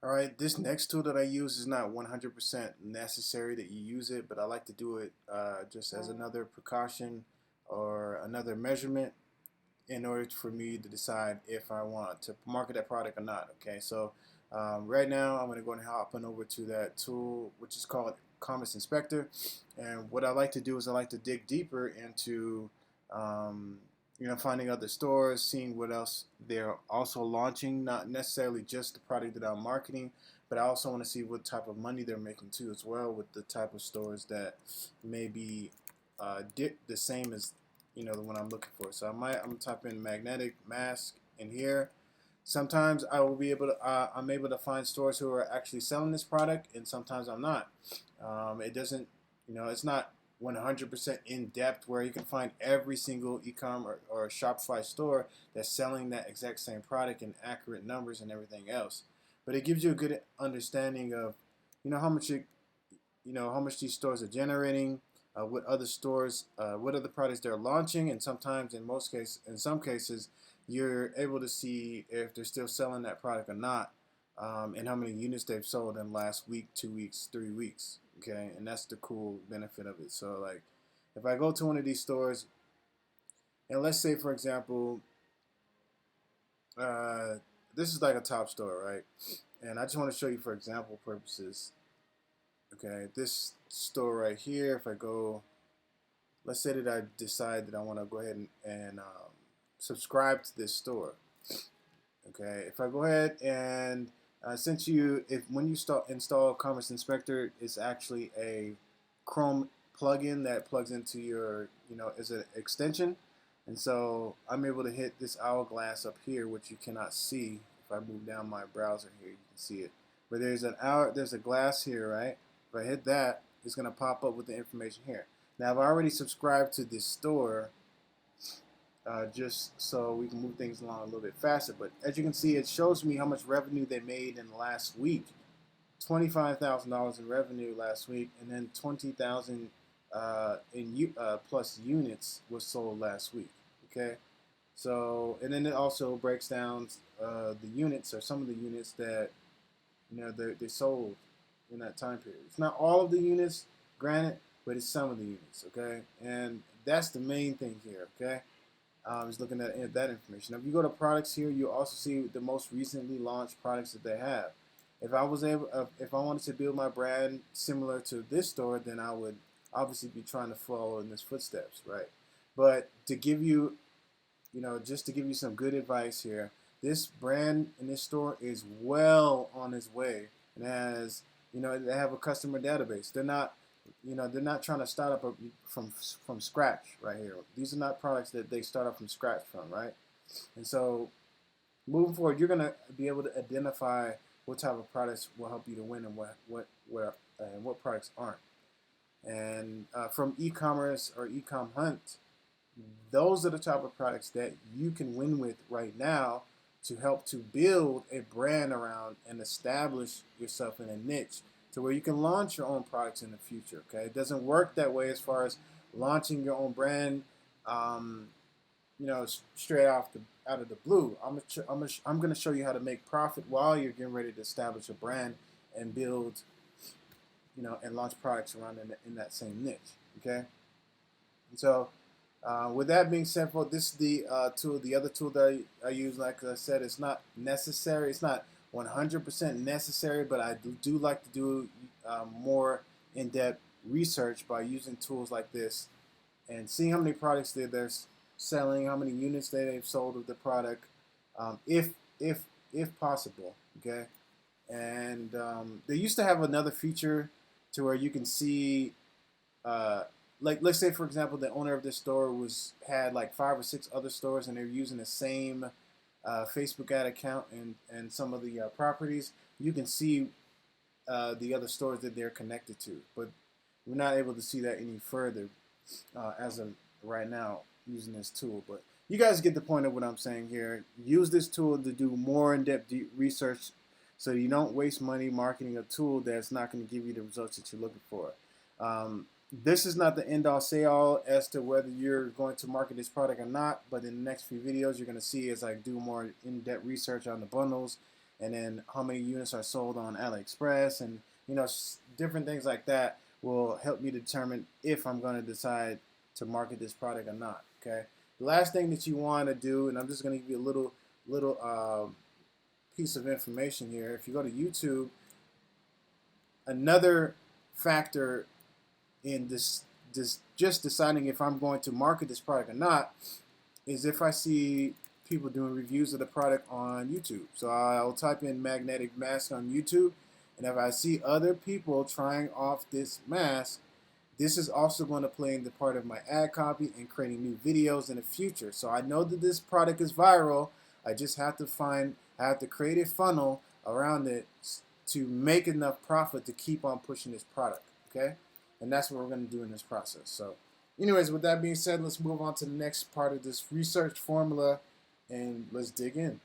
All right, this next tool that I use is not 100% necessary that you use it, but I like to do it just as another precaution or another measurement in order for me to decide if I want to market that product or not. Okay, so right now I'm going to go and hop on over to that tool, which is called Commerce Inspector. And what I like to do is I like to dig deeper into um, finding other stores, seeing what else they're also launching, not necessarily just the product that I'm marketing, but I also want to see what type of money they're making too as well with the type of stores that may be the same as the one I'm looking for. So I'm gonna type in magnetic mask in here. Sometimes I will be able to I'm able to find stores who are actually selling this product, and sometimes I'm not. It doesn't, it's not 100% in depth where you can find every single e-com or Shopify store that's selling that exact same product and accurate numbers and everything else. But it gives you a good understanding of, how much how much these stores are generating, what other stores, what other products they're launching, and sometimes, in some cases, you're able to see if they're still selling that product or not, and how many units they've sold in the last week, 2 weeks, 3 weeks. Okay, and that's the cool benefit of it. So, like, if I go to one of these stores, and let's say, for example, uh, this is like a top store, right? And I just want to show you for example purposes. Okay, this store right here, if I go, let's say that I decide that I want to go ahead and subscribe to this store. Okay, if I go ahead and since if when you install Commerce Inspector, it's actually a Chrome plugin that plugs into your, as an extension. And so I'm able to hit this hourglass up here, which you cannot see. If I move down my browser here, you can see it. But there's a glass here, right? If I hit that, it's gonna pop up with the information here. Now I've already subscribed to this store, just so we can move things along a little bit faster. But as you can see, it shows me how much revenue they made in the last week. $25,000 in revenue last week, and then 20,000 in plus units was sold last week. Okay, so and then it also breaks down the units or some of the units that they sold in that time period. It's not all of the units, granted, but it's some of the units. Okay, and that's the main thing here. Okay, is looking at that information. Now, if you go to products here, you also see the most recently launched products that they have. If I wanted to build my brand similar to this store, then I would obviously be trying to follow in this footsteps, right? But to give you, just to give you some good advice here, this brand in this store is well on its way, and has, they have a customer database. They're not trying to start up from scratch right here. These are not products that they start up from scratch from, right? And so moving forward, you're gonna be able to identify what type of products will help you to win and what products aren't. And from e-commerce or e-com hunt, those are the type of products that you can win with right now to help to build a brand around and establish yourself in a niche to where you can launch your own products in the future. Okay, it doesn't work that way as far as launching your own brand, um, straight out of the blue. I'm gonna show you how to make profit while you're getting ready to establish a brand and build, and launch products around in that same niche. Okay, and so with that being said, folks, this is the tool. The other tool that I use, like I said, it's not necessary. It's not 100% necessary, but I do like to do more in-depth research by using tools like this and seeing how many products they're selling, how many units they've sold of the product, if if if possible. Okay, and they used to have another feature to where you can see uh, like let's say for example the owner of this store had like 5 or 6 other stores and they're using the same Facebook ad account and some of the properties. You can see the other stores that they're connected to, but we're not able to see that any further as of right now using this tool. But you guys get the point of what I'm saying here. Use this tool to do more in-depth research so you don't waste money marketing a tool that's not going to give you the results that you're looking for. This is not the end-all say-all as to whether you're going to market this product or not, but in the next few videos you're going to see as I do more in-depth research on the bundles and then how many units are sold on AliExpress, and different things like that will help me determine if I'm going to decide to market this product or not. Okay. The last thing that you want to do, and I'm just going to give you a little piece of information here. If you go to YouTube, another factor in this just deciding if I'm going to market this product or not is if I see people doing reviews of the product on YouTube. So I'll type in magnetic mask on YouTube, and if I see other people trying off this mask, this is also going to play in the part of my ad copy and creating new videos in the future. So I know that this product is viral. I just have to create a funnel around it to make enough profit to keep on pushing this product. Okay, and that's what we're going to do in this process. So anyways, with that being said, let's move on to the next part of this research formula, and let's dig in.